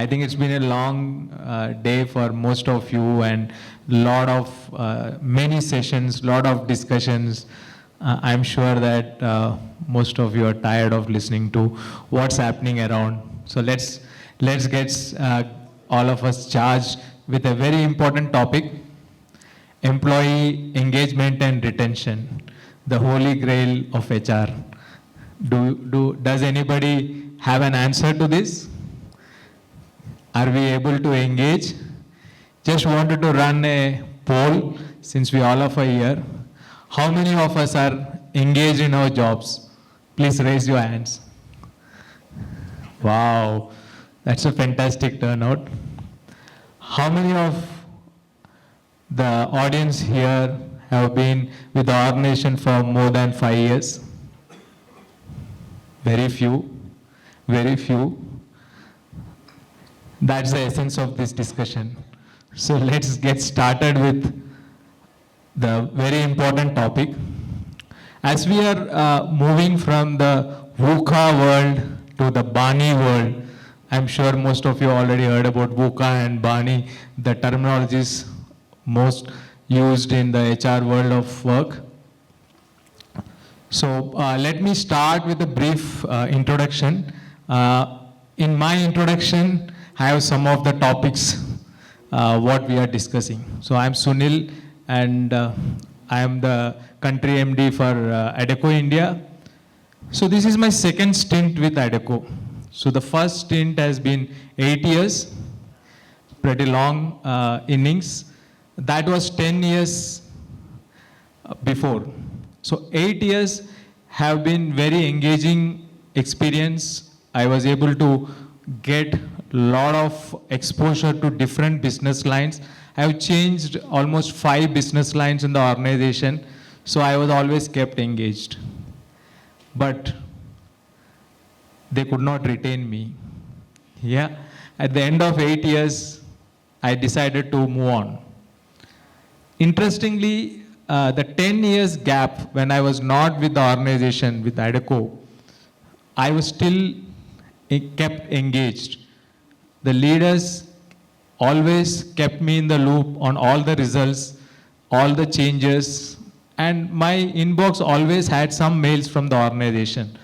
think it's been a long day for most of you, and many sessions, lot of discussions. I'm sure that most of you are tired of listening to what's happening around. So let's get all of us charged with a very important topic: employee engagement and retention, the holy grail of HR. Does anybody have an answer to this? Are we able to engage? Just wanted to run a poll since we all are here. How many of us are engaged in our jobs? Please raise your hands. Wow, that's a fantastic turnout. How many of the audience here have been with the organization for more than 5 years? Very few, very few. That's the essence of this discussion. So let's get started with the very important topic. As we are moving from the VUCA world to the BANI world, I'm sure most of you already heard about VUCA and BANI, the terminologies most used in the HR world of work. So let me start with a brief introduction. In my introduction, I have some of the topics what we are discussing. So I'm Sunil, and I am the country MD for Adecco India. So this is my second stint with Adecco. So the first stint has been 8 years, pretty long innings. That was 10 years before. So 8 years have been very engaging experience. I was able to get a lot of exposure to different business lines. I have changed almost 5 business lines in the organization, so I was always kept engaged. But they could not retain me. Yeah. At the end of 8 years, I decided to move on. Interestingly, the 10 years gap when I was not with the organization, with Adecco, I was still kept engaged. The leaders always kept me in the loop on all the results, all the changes, and my inbox always had some mails from the organization,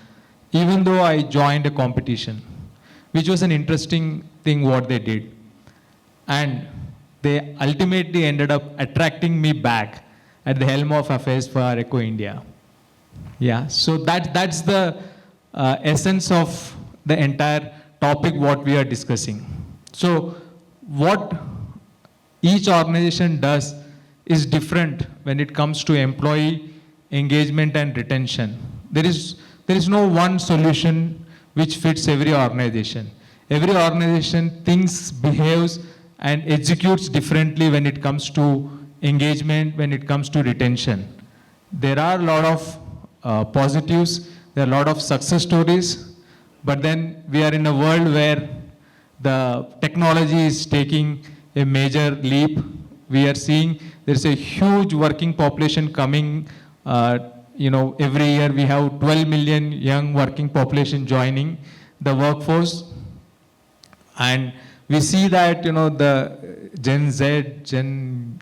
even though I joined a competition, which was an interesting thing what they did. And they ultimately ended up attracting me back at the helm of affairs for Adecco India. Yeah, so that's the essence of the entire topic what we are discussing. So what each organization does is different when it comes to employee engagement and retention. There is no one solution which fits every organization. Every organization thinks, behaves, and executes differently when it comes to engagement, when it comes to retention. There are a lot of positives, there are a lot of success stories, but then we are in a world where the technology is taking a major leap. We are seeing there's a huge working population coming. Every year we have 12 million young working population joining the workforce. And we see that, the Gen Z,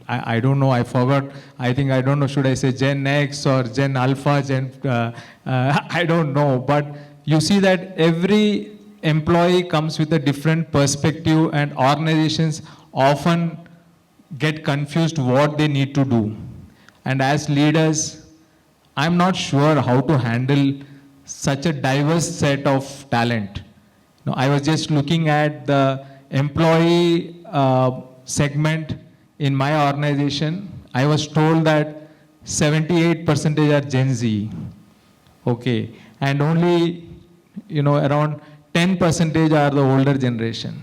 I don't know, I forgot. I don't know, should I say Gen X or Gen Alpha, I don't know. But you see that every employee comes with a different perspective, and organizations often get confused what they need to do. And as leaders, I'm not sure how to handle such a diverse set of talent. I was just looking at the employee segment in my organization. I was told that 78% are Gen Z. Okay. And only, around 10% are the older generation.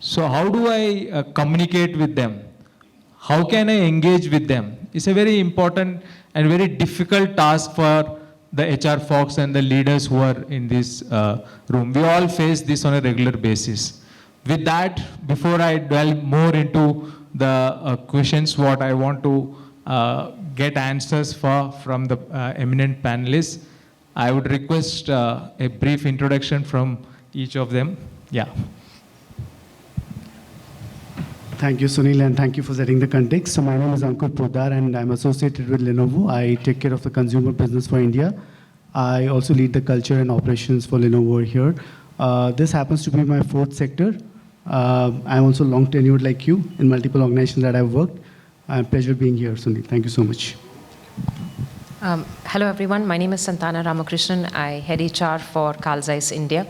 So how do I communicate with them? How can I engage with them? It's a very important and very difficult task for the HR folks and the leaders who are in this room. We all face this on a regular basis. With that, before I delve more into the questions, what I want to get answers from the eminent panelists, I would request a brief introduction from each of them. Yeah. Thank you, Sunil, and thank you for setting the context. So my name is Ankur Poddar, and I'm associated with Lenovo. I take care of the consumer business for India. I also lead the culture and operations for Lenovo here. This happens to be my fourth sector. I'm also long tenured like you in multiple organizations that I've worked. Pleasure being here, Sunil. Thank you so much. Hello, everyone. My name is Santana Ramakrishnan. I head HR for Zeiss India.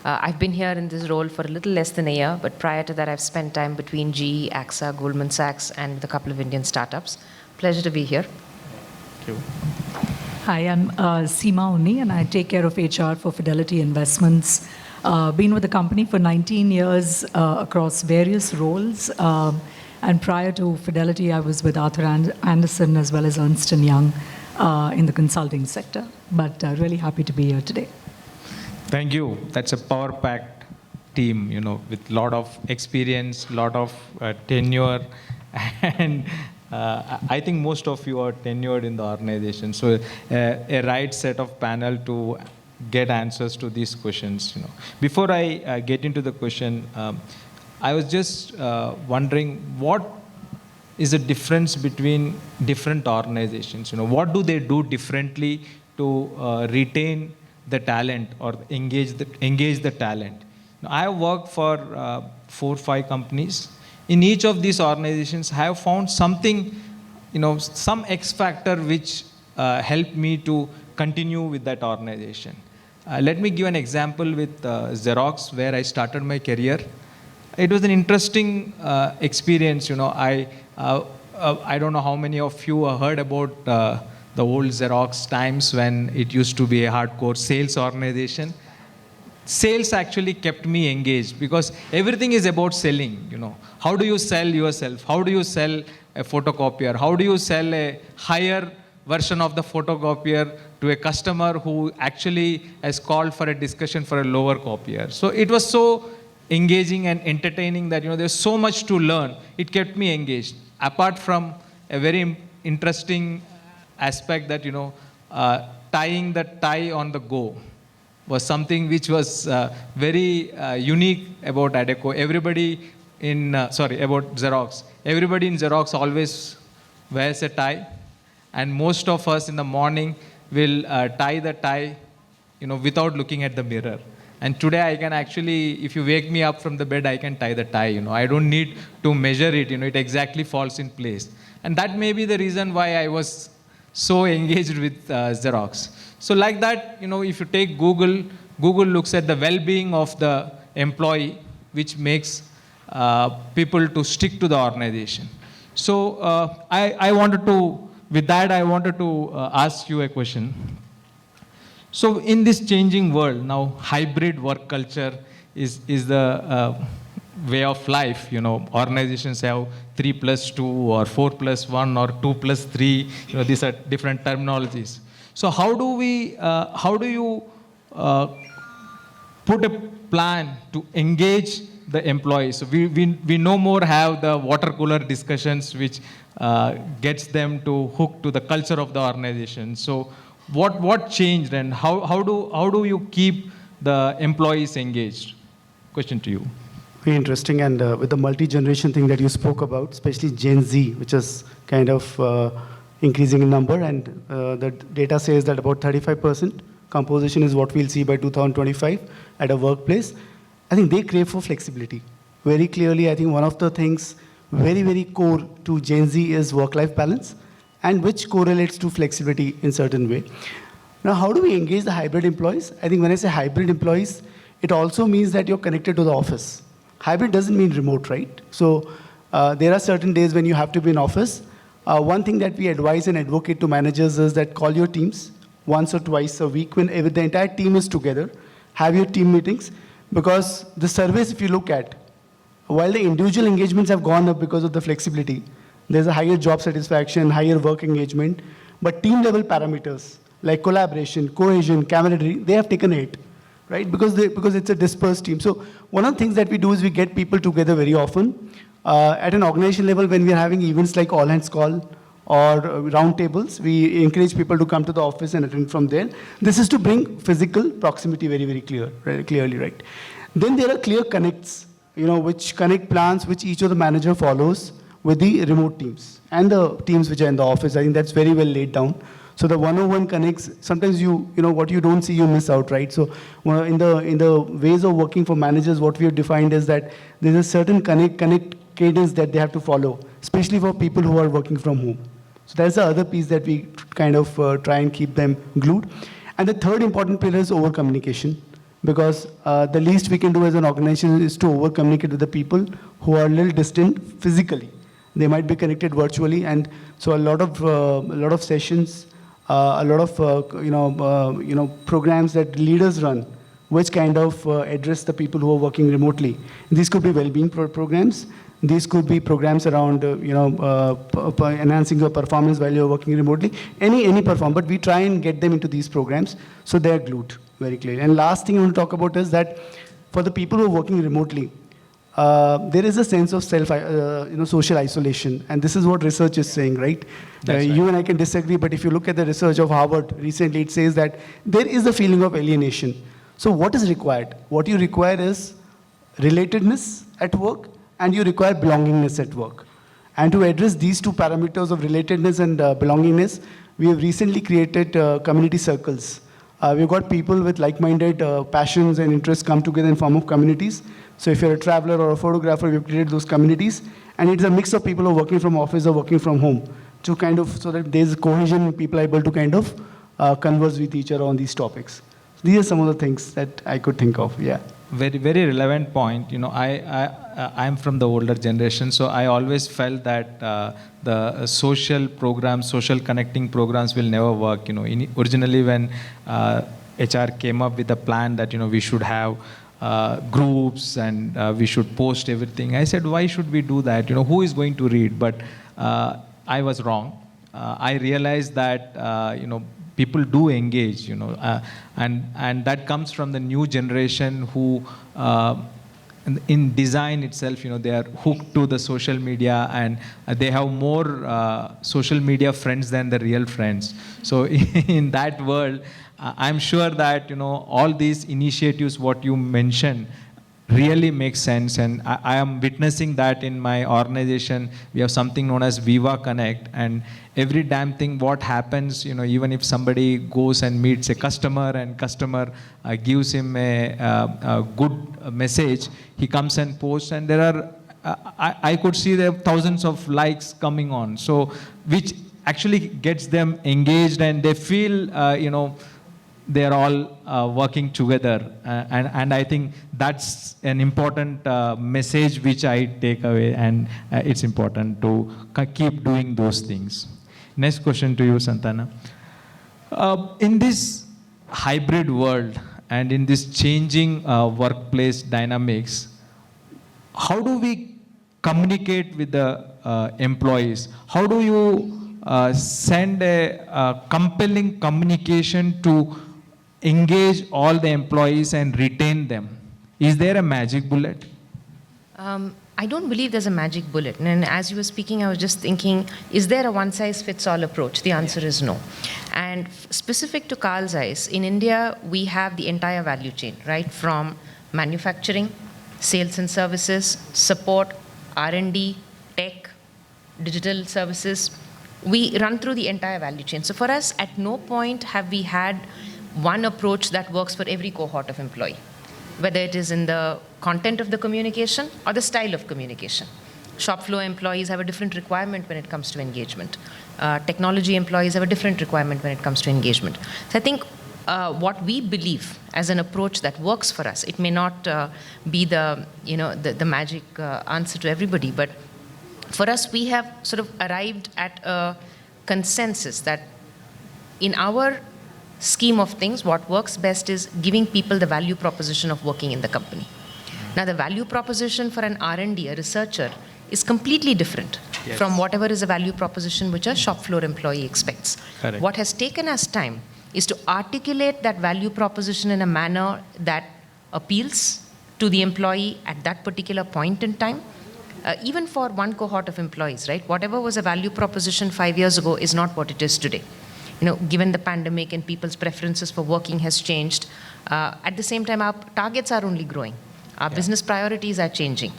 I've been here in this role for a little less than a year, but prior to that, I've spent time between GE, AXA, Goldman Sachs, and a couple of Indian startups. Pleasure to be here. Thank you. Hi, I'm SEEMA UNNI, and I take care of HR for Fidelity Investments. Been with the company for 19 years across various roles. And prior to Fidelity, I was with Arthur Andersen as well as Ernst & Young in the consulting sector. But really happy to be here today. Thank you. That's a power-packed team, with a lot of experience, lot of tenure, and I think most of you are tenured in the organization. So a right set of panel to get answers to these questions. Before I get into the question, I was just wondering what is the difference between different organizations? What do they do differently to retain the talent or engage the talent? I have worked for 4 or 5 companies. In each of these organizations, I have found something, some X factor which helped me to continue with that organization. Let me give an example with Xerox, where I started my career. It was an interesting experience. I don't know how many of you have heard about the old Xerox times when it used to be a hardcore sales organization. Sales actually kept me engaged because everything is about selling. How do you sell yourself? How do you sell a photocopier? How do you sell a higher version of the photocopier to a customer who actually has called for a discussion for a lower copier? So it was so engaging and entertaining that there's so much to learn. It kept me engaged. Apart from a very interesting aspect that tying the tie on the go was something which was very unique about Adecco. Everybody about Xerox. Everybody in Xerox always wears a tie, and most of us in the morning will tie the tie, without looking at the mirror. And today I can actually, if you wake me up from the bed, I can tie the tie. I don't need to measure it. It exactly falls in place. And that may be the reason why I was so engaged with Xerox. So like that, if you take Google looks at the well-being of the employee, which makes people to stick to the organization. So I wanted to ask you a question. So in this changing world, now hybrid work culture is the way of life. Organizations have 3+2 or 4+1 or 2+3. These are different terminologies. So how do you put a plan to engage the employees? So we no more have the water cooler discussions, which gets them to hook to the culture of the organization. So what changed, and how do you keep the employees engaged? Question to you. Very interesting, and with the multi-generation thing that you spoke about, especially Gen Z, which is kind of increasing in number, and the data says that about 35% composition is what we'll see by 2025 at a workplace. I think they crave for flexibility. Very clearly, I think one of the things very, very core to Gen Z is work-life balance, and which correlates to flexibility in certain way. Now, how do we engage the hybrid employees? I think when I say hybrid employees, it also means that you're connected to the office. Hybrid doesn't mean remote, right? So there are certain days when you have to be in office. One thing that we advise and advocate to managers is that call your teams once or twice a week when the entire team is together. Have your team meetings, because the surveys, if you look at, while the individual engagements have gone up because of the flexibility, there's a higher job satisfaction, higher work engagement, but team level parameters like collaboration, cohesion, camaraderie, they have taken a hit, right? Because it's a dispersed team. So one of the things that we do is we get people together very often. At an organization level, when we are having events like all hands call or round tables, we encourage people to come to the office and attend from there. This is to bring physical proximity very, very clearly, right? Then there are clear connects which connect plans which each of the manager follows with the remote teams and the teams which are in the office. I think that's very well laid down. So the 101 connects, sometimes what you don't see, you miss out, right? So in the ways of working for managers, what we have defined is that there's a certain connect cadence that they have to follow, especially for people who are working from home. So that's the other piece that we kind of try and keep them glued. And the third important pillar is over-communication, because the least we can do as an organization is to over-communicate with the people who are a little distant physically. They might be connected virtually, and so a lot of sessions, a lot of programs that leaders run, which kind of address the people who are working remotely. These could be well-being programs. These could be programs around enhancing your performance while you're working remotely. Any perform, but we try and get them into these programs so they're glued very clearly. And last thing I want to talk about is that for the people who are working remotely, there is a sense of social isolation, and this is what research is saying, right? Right. You and I can disagree, but if you look at the research of Harvard recently, it says that there is a feeling of alienation. So what is required? What you require is relatedness at work, and you require belongingness at work. And to address these two parameters of relatedness and belongingness, we have recently created community circles. We've got people with like-minded passions and interests come together in form of communities. So if you're a traveler or a photographer, we've created those communities. And it's a mix of people who are working from office or working from home, to kind of, so that there's cohesion, people are able to kind of converse with each other on these topics. These are some of the things that I could think of, yeah. Very, very relevant point. I'm from the older generation, so I always felt that the social programs, social connecting programs will never work. Originally when HR came up with a plan that, we should have groups and we should post everything, I said, why should we do that? Who is going to read? But I was wrong. I realized that, people do engage, and that comes from the new generation who, in design itself, they are hooked to the social media, and they have more social media friends than the real friends. So in that world, I'm sure that, all these initiatives, what you mentioned, really makes sense, and I am witnessing that in my organization. We have something known as Viva Connect, and every damn thing what happens, even if somebody goes and meets a customer and customer gives him a good message, he comes and posts, and there are, I could see there are thousands of likes coming on, so which actually gets them engaged, and they feel, they are all working together, and I think that's an important message which I take away, and it's important to keep doing those things. Next question to you, Santana. In this hybrid world and in this changing workplace dynamics, how do we communicate with the employees? How do you send a compelling communication to engage all the employees and retain them? Is there a magic bullet? I don't believe there's a magic bullet. And as you were speaking, I was just thinking, is there a one-size-fits-all approach? The answer is no. And specific to Carl Zeiss, in India, we have the entire value chain, right? From manufacturing, sales and services, support, R&D, tech, digital services. We run through the entire value chain. So for us, at no point have we had one approach that works for every cohort of employee, whether it is in the content of the communication or the style of communication. Shop floor employees have a different requirement when it comes to engagement. Technology employees have a different requirement when it comes to engagement. So I think what we believe as an approach that works for us, it may not be the magic answer to everybody, but for us, we have sort of arrived at a consensus that in our scheme of things, what works best is giving people the value proposition of working in the company. Now, the value proposition for an R&D, a researcher, is completely different from whatever is a value proposition which a shop floor employee expects. Correct. What has taken us time is to articulate that value proposition in a manner that appeals to the employee at that particular point in time. Even for one cohort of employees, right? Whatever was a value proposition 5 years ago is not what it is today. Given the pandemic and people's preferences for working has changed, at the same time, our targets are only growing. Our business priorities are changing.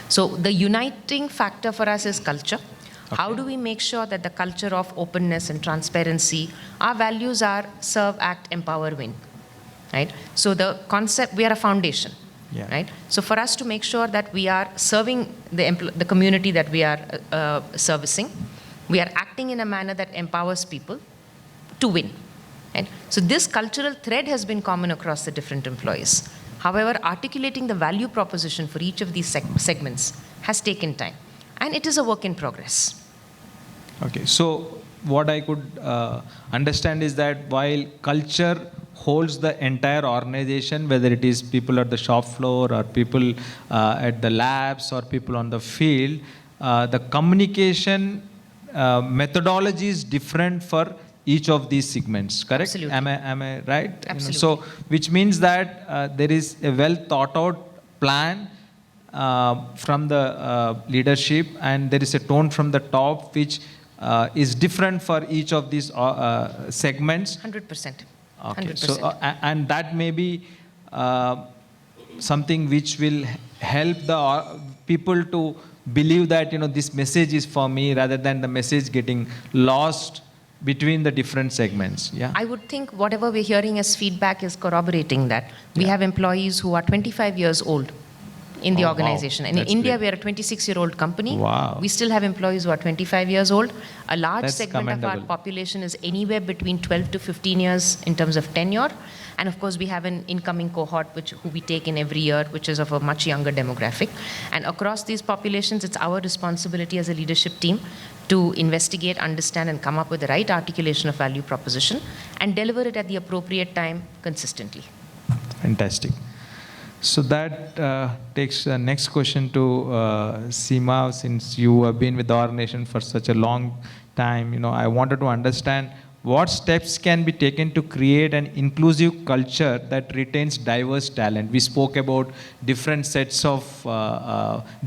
So the uniting factor for us is culture. How do we make sure that the culture of openness and transparency, our values are serve, act, empower, win, right? So the concept, we are a foundation, right? So for us to make sure that we are serving the community that we are servicing, we are acting in a manner that empowers people to win, right? So this cultural thread has been common across the different employees. However, articulating the value proposition for each of these segments has taken time, and it is a work in progress. Okay, so what I could understand is that while culture holds the entire organization, whether it is people at the shop floor or people at the labs or people on the field, the communication methodology is different for each of these segments, correct? Absolutely. Am I right? Absolutely. So, which means that there is a well thought out plan from the leadership, and there is a tone from the top which is different for each of these segments. 100%. Okay. 100%. So, and that may be something which will help the people to believe that, you know, this message is for me, rather than the message getting lost between the different segments. Yeah. I would think whatever we're hearing as feedback is corroborating that. We have employees who are 25 years old in the organization. Wow. And in That's India, great. we are a 26-year-old company. Wow. We still have employees who are 25 years old. A large That's segment of our commendable. population is anywhere between 12 to 15 years in terms of tenure. And of course, we have an incoming cohort who we take in every year, which is of a much younger demographic. And across these populations, it's our responsibility as a leadership team to investigate, understand, and come up with the right articulation of value proposition and deliver it at the appropriate time consistently. Fantastic. So that takes the next question to SEEMA. Since you have been with the organization for such a long time, you know, I wanted to understand what steps can be taken to create an inclusive culture that retains diverse talent. We spoke about different sets of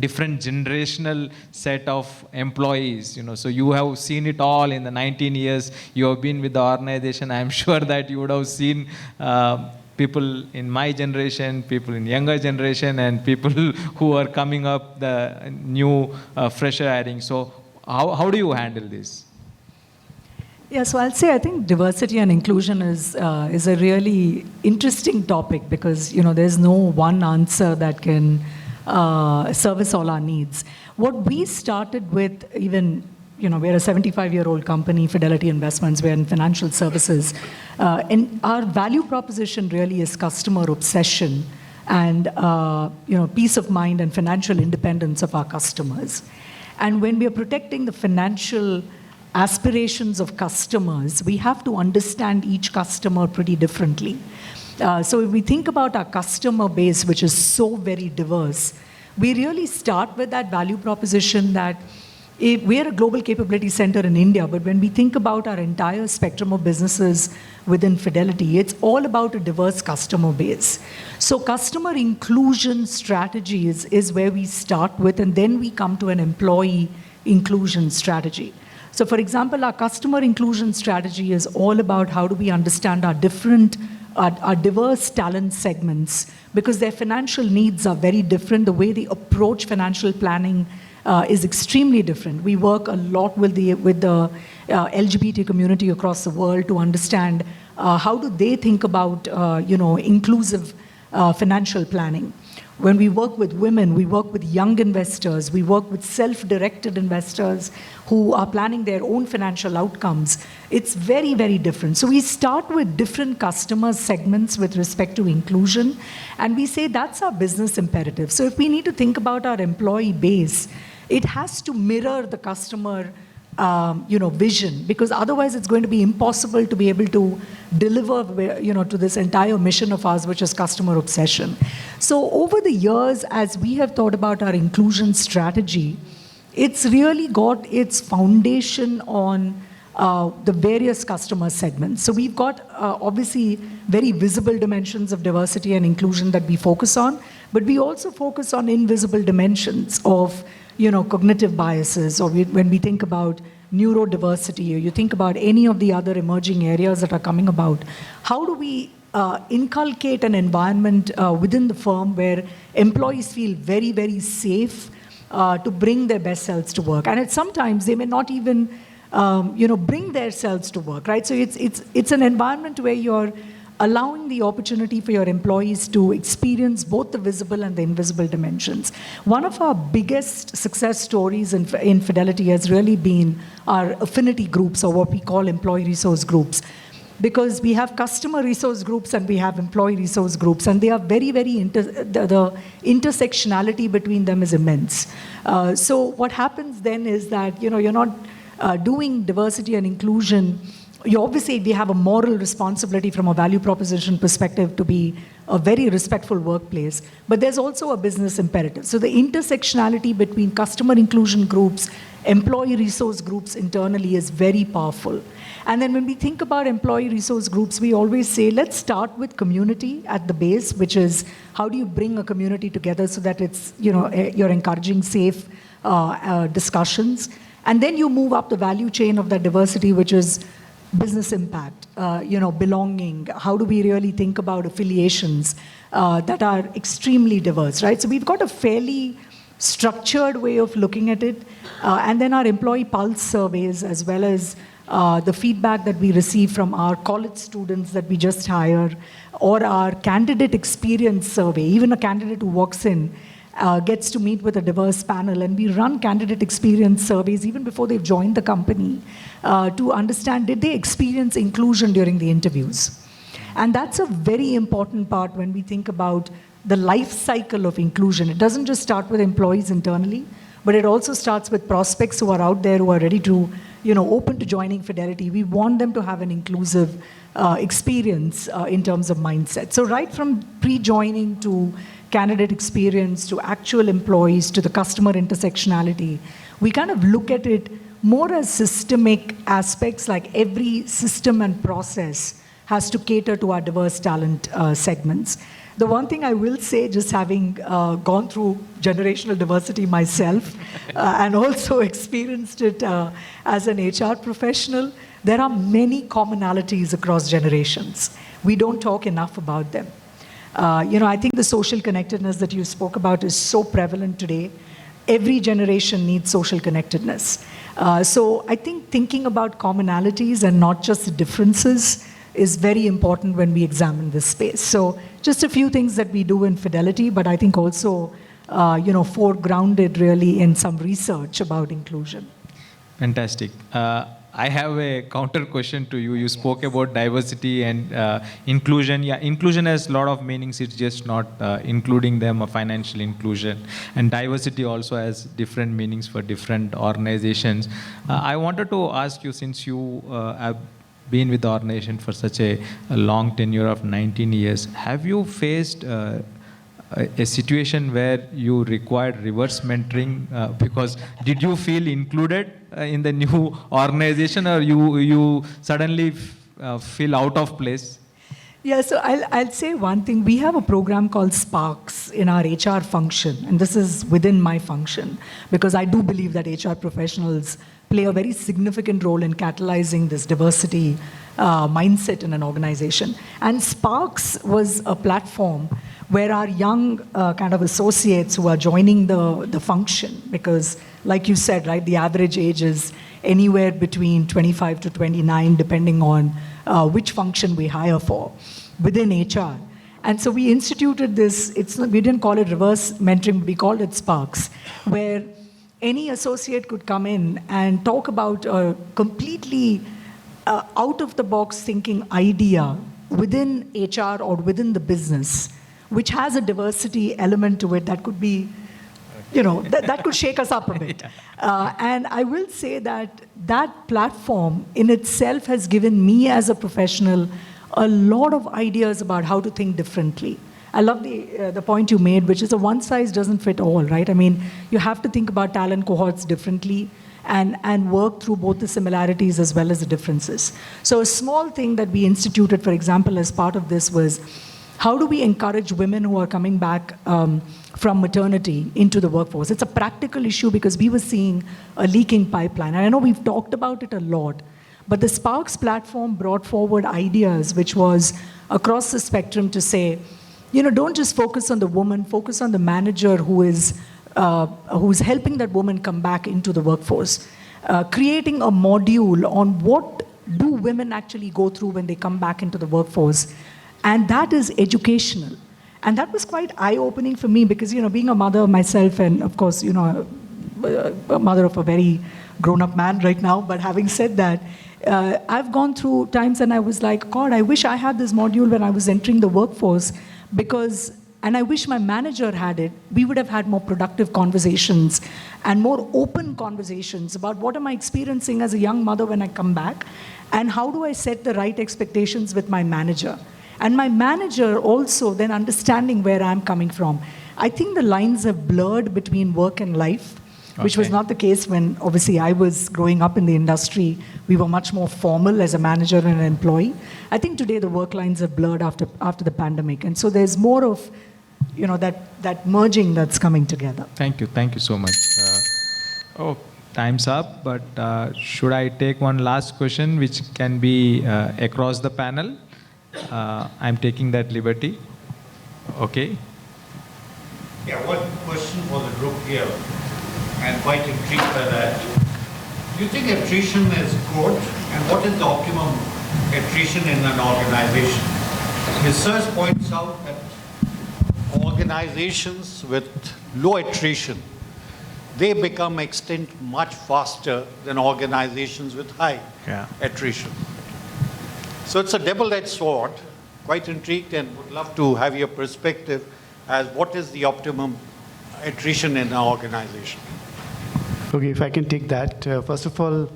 different generational set of employees. You know, so you have seen it all in the 19 years you have been with the organization. I am sure that you would have seen people in my generation, people in younger generation, and people who are coming up, the new fresher hiring. So how do you handle this? Yeah, so I'll say I think diversity and inclusion is a really interesting topic because, you know, there's no one answer that can service all our needs. What we started with, even, you know, we're a 75-year-old company, Fidelity Investments, we're in financial services, and our value proposition really is customer obsession and, you know, peace of mind and financial independence of our customers. And when we are protecting the financial aspirations of customers, we have to understand each customer pretty differently. So if we think about our customer base, which is so very diverse, we really start with that value proposition that we're a global capability center in India, but when we think about our entire spectrum of businesses within Fidelity, it's all about a diverse customer base. So customer inclusion strategies is where we start with, and then we come to an employee inclusion strategy. So for example, our customer inclusion strategy is all about how do we understand our diverse talent segments, because their financial needs are very different. The way they approach financial planning is extremely different. We work a lot with the LGBT community across the world to understand how do they think about inclusive financial planning. When we work with women, we work with young investors, we work with self-directed investors who are planning their own financial outcomes. It's very, very different. So we start with different customer segments with respect to inclusion, and we say that's our business imperative. So if we need to think about our employee base, it has to mirror the customer vision, because otherwise it's going to be impossible to be able to deliver, to this entire mission of ours, which is customer obsession. So over the years, as we have thought about our inclusion strategy, it's really got its foundation on the various customer segments. So we've got obviously very visible dimensions of diversity and inclusion that we focus on, but we also focus on invisible dimensions of cognitive biases, or when we think about neurodiversity, or you think about any of the other emerging areas that are coming about, how do we inculcate an environment within the firm where employees feel very, very safe to bring their best selves to work. And sometimes they may not even, bring their selves to work, right? So it's an environment where you're allowing the opportunity for your employees to experience both the visible and the invisible dimensions. One of our biggest success stories in Fidelity has really been our affinity groups, or what we call employee resource groups. Because we have customer resource groups and we have employee resource groups, and they are very, very, the intersectionality between them is immense. So what happens then is that, you're not doing diversity and inclusion. Obviously, we have a moral responsibility from a value proposition perspective to be a very respectful workplace, but there's also a business imperative. So the intersectionality between customer inclusion groups, employee resource groups internally is very powerful. And then when we think about employee resource groups, we always say, let's start with community at the base, which is how do you bring a community together so that it's, you're encouraging safe discussions. And then you move up the value chain of that diversity, which is business impact, belonging. How do we really think about affiliations that are extremely diverse, right? So we've got a fairly structured way of looking at it. And then our employee pulse surveys, as well as the feedback that we receive from our college students that we just hire, or our candidate experience survey. Even a candidate who walks in gets to meet with a diverse panel, and we run candidate experience surveys even before they've joined the company to understand, did they experience inclusion during the interviews? And that's a very important part when we think about the life cycle of inclusion. It doesn't just start with employees internally, but it also starts with prospects who are out there who are ready to, open to joining Fidelity. We want them to have an inclusive experience in terms of mindset. So right from pre-joining to candidate experience to actual employees to the customer intersectionality, we kind of look at it more as systemic aspects, like every system and process has to cater to our diverse talent segments. The one thing I will say, just having gone through generational diversity myself and also experienced it as an HR professional, there are many commonalities across generations. We don't talk enough about them. I think the social connectedness that you spoke about is so prevalent today. Every generation needs social connectedness. So I think thinking about commonalities and not just differences is very important when we examine this space. So just a few things that we do in Fidelity, but I think also, foregrounded really in some research about inclusion. Fantastic. I have a counter question to you. You spoke about diversity and inclusion. Yeah, inclusion has a lot of meanings. It's just not including them, a financial inclusion. And diversity also has different meanings for different organizations. I wanted to ask you, since you have been with the organization for such a long tenure of 19 years, have you faced a situation where you required reverse mentoring? Because did you feel included in the new organization, or you suddenly feel out of place? Yeah, so I'll say one thing. We have a program called Sparks in our HR function, and this is within my function, because I do believe that HR professionals play a very significant role in catalyzing this diversity mindset in an organization. And Sparks was a platform where our young kind of associates who are joining the function, because like you said, right, the average age is anywhere between 25 to 29, depending on which function we hire for within HR. And so we instituted this, we didn't call it reverse mentoring, we called it Sparks, where any associate could come in and talk about a completely out-of-the-box thinking idea within HR or within the business, which has a diversity element to it that could be, that could shake us up a bit. And I will say that that platform in itself has given me as a professional a lot of ideas about how to think differently. I love the point you made, which is a one size doesn't fit all, right? I mean, you have to think about talent cohorts differently and work through both the similarities as well as the differences. So a small thing that we instituted, for example, as part of this was, how do we encourage women who are coming back from maternity into the workforce? It's a practical issue because we were seeing a leaking pipeline. And I know we've talked about it a lot, But the Sparks platform brought forward ideas which was across the spectrum to say, don't just focus on the woman, focus on the manager who's helping that woman come back into the workforce. Creating a module on what do women actually go through when they come back into the workforce. And that is educational. And that was quite eye-opening for me because, being a mother myself and, of course, a mother of a very grown-up man right now. But having said that, I've gone through times and I was like, God, I wish I had this module when I was entering the workforce and I wish my manager had it. We would have had more productive conversations and more open conversations about what am I experiencing as a young mother when I come back and how do I set the right expectations with my manager. And my manager also then understanding where I'm coming from. I think the lines have blurred between work and life, which was not the case when obviously I was growing up in the industry. We were much more formal as a manager and an employee. I think today the work lines have blurred after the pandemic. And so there's more of, that merging that's coming together. Thank you so much. Time's up, but should I take one last question which can be across the panel? I'm taking that liberty. Okay. Yeah, one question for the group here. I'm quite intrigued by that. Do you think attrition is good? And what is the optimum attrition in an organization? Research points out that organizations with low attrition, they become extinct much faster than organizations with high attrition. So it's a double-edged sword. Quite intrigued and would love to have your perspective as what is the optimum attrition in an organization. Okay, if I can take that. First of all,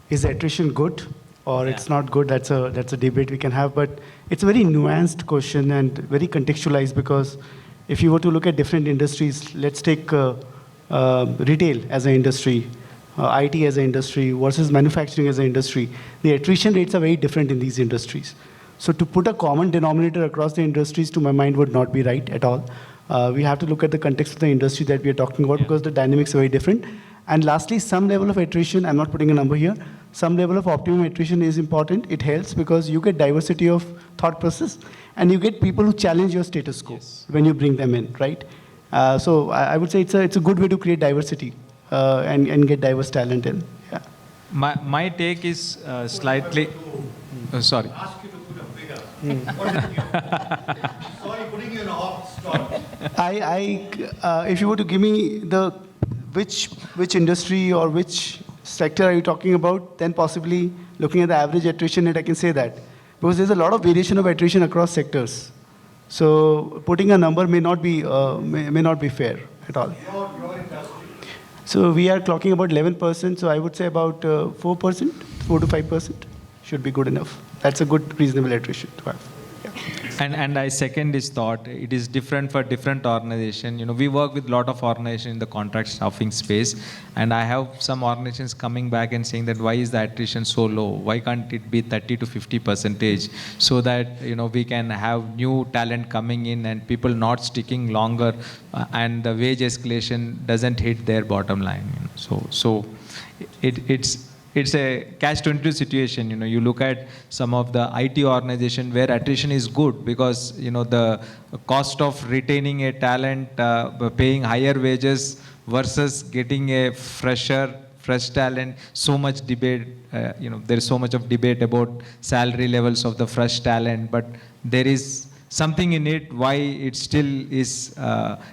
is attrition good or it's not good? That's a debate we can have, but it's a very nuanced question and very contextualized because if you were to look at different industries, let's take retail as an industry, IT as an industry versus manufacturing as an industry. The attrition rates are very different in these industries. So to put a common denominator across the industries, to my mind, would not be right at all. We have to look at the context of the industry that we are talking about because the dynamics are very different. And lastly, some level of attrition, I'm not putting a number here, some level of optimum attrition is important. It helps because you get diversity of thought process and you get people who challenge your status quo when you bring them in, right? So I would say it's a good way to create diversity and get diverse talent in. Yeah. My take is slightly, sorry. Ask you to put a figure. What is your, sorry, putting you in a hot spot. If you were to give me the which industry or which sector are you talking about, then possibly looking at the average attrition rate, I can say that. Because there's a lot of variation of attrition across sectors. So putting a number may not be fair at all. Your industry. So we are clocking about 11%, so I would say about 4%, 4 to 5% should be good enough. That's a good, reasonable attrition to have. Yeah. And I second this thought. It is different for different organizations. We work with a lot of organizations in the contract staffing space, and I have some organizations coming back and saying that why is the attrition so low? Why can't it be 30 to 50% so that we can have new talent coming in and people not sticking longer, and the wage escalation doesn't hit their bottom line. So it's a catch-22 situation. You look at some of the IT organization where attrition is good because the cost of retaining a talent, paying higher wages versus getting a fresh talent. So much debate. There is so much of debate about salary levels of the fresh talent, but there is something in it why it still is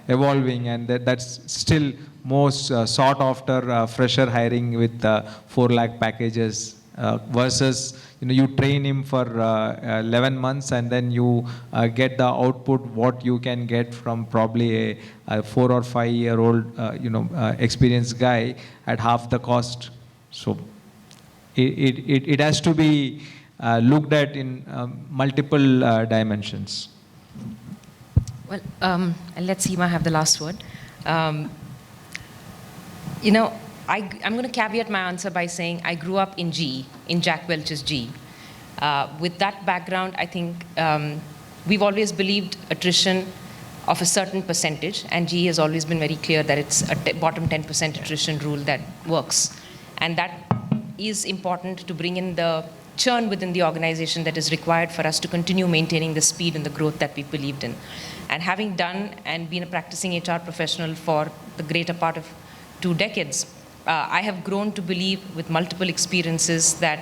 evolving, and that's still most sought after fresher hiring with 4 lakh packages versus you train him for 11 months and then you get the output what you can get from probably a 4 or 5 year old experienced guy at half the cost. So it has to be looked at in multiple dimensions. Well, I'll let SEEMA have the last word. I'm going to caveat my answer by saying I grew up in GE, in Jack Welch's GE. With that background, I think we've always believed attrition of a certain percentage, and GE has always been very clear that it's a bottom 10% attrition rule that works. And that is important to bring in the churn within the organization that is required for us to continue maintaining the speed and the growth that we believed in. And having done and been a practicing HR professional for the greater part of 2 decades, I have grown to believe with multiple experiences that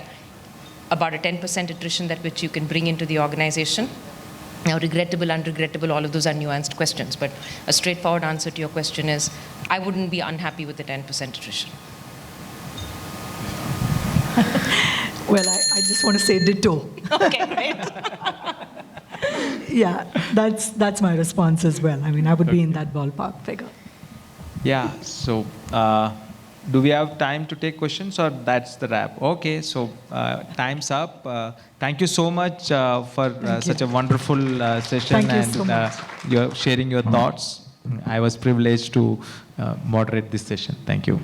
about a 10% attrition that which you can bring into the organization. Now, regrettable, unregrettable, all of those are nuanced questions, but a straightforward answer to your question is, I wouldn't be unhappy with the 10% attrition. Well, I just want to say ditto. Okay, great. Yeah, that's my response as well. I mean, I would be in that ballpark figure. Yeah, so do we have time to take questions or that's the wrap? Okay, so time's up. Thank you so much for such a wonderful session. Thank you and so much. you're sharing your thoughts. I was privileged to moderate this session. Thank you.